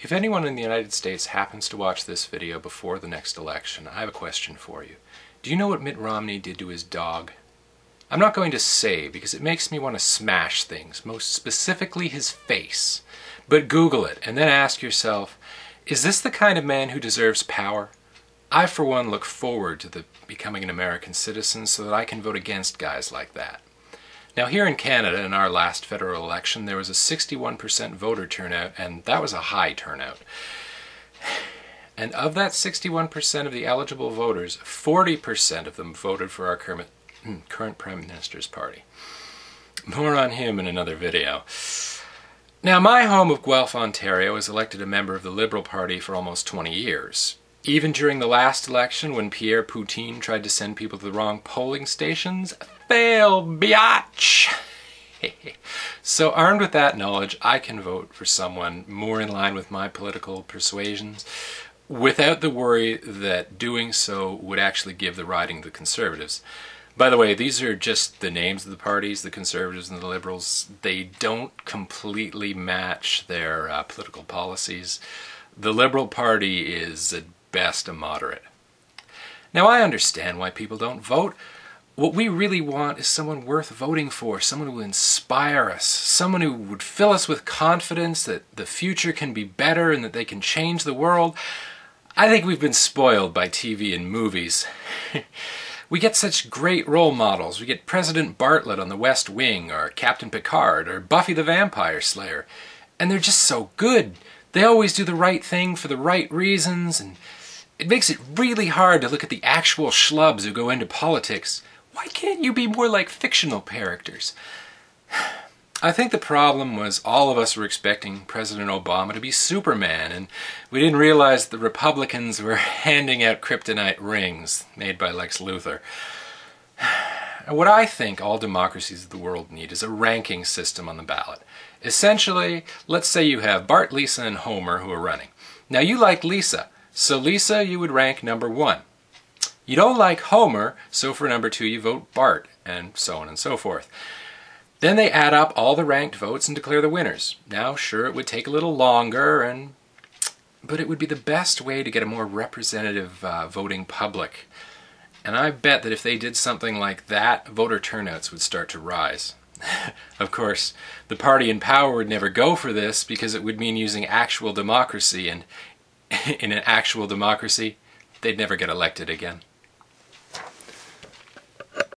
If anyone in the United States happens to watch this video before the next election, I have a question for you. Do you know what Mitt Romney did to his dog? I'm not going to say because it makes me want to smash things, most specifically his face. But Google it and then ask yourself, is this the kind of man who deserves power? I, for one, look forward to becoming an American citizen so that I can vote against guys like that. Now, here in Canada, in our last federal election, there was a 61% voter turnout, and that was a high turnout. And of that 61% of the eligible voters, 40% of them voted for our current Prime Minister's party. More on him in another video. Now, my home of Guelph, Ontario, has elected a member of the Liberal Party for almost 20 years. Even during the last election, when Pierre Poutine tried to send people to the wrong polling stations, fail, biatch! So armed with that knowledge, I can vote for someone more in line with my political persuasions, without the worry that doing so would actually give the riding to the Conservatives. By the way, these are just the names of the parties, the Conservatives and the Liberals. They don't completely match their political policies. The Liberal Party is at best a moderate. Now, I understand why people don't vote. What we really want is someone worth voting for, someone who will inspire us, someone who would fill us with confidence that the future can be better and that they can change the world. I think we've been spoiled by TV and movies. We get such great role models. We get President Bartlett on the West Wing, or Captain Picard, or Buffy the Vampire Slayer. And they're just so good. They always do the right thing for the right reasons, and it makes it really hard to look at the actual schlubs who go into politics. Why can't you be more like fictional characters? I think the problem was all of us were expecting President Obama to be Superman, and we didn't realize the Republicans were handing out kryptonite rings made by Lex Luthor. What I think all democracies of the world need is a ranking system on the ballot. Essentially, let's say you have Bart, Lisa, and Homer who are running. Now, you like Lisa, so Lisa you would rank number 1. You don't like Homer, so for number 2 you vote Bart, and so on and so forth. Then they add up all the ranked votes and declare the winners. Now, sure, it would take a little longer, but it would be the best way to get a more representative voting public. And I bet that if they did something like that, voter turnouts would start to rise. Of course, the party in power would never go for this because it would mean using actual democracy, and in an actual democracy, they'd never get elected again.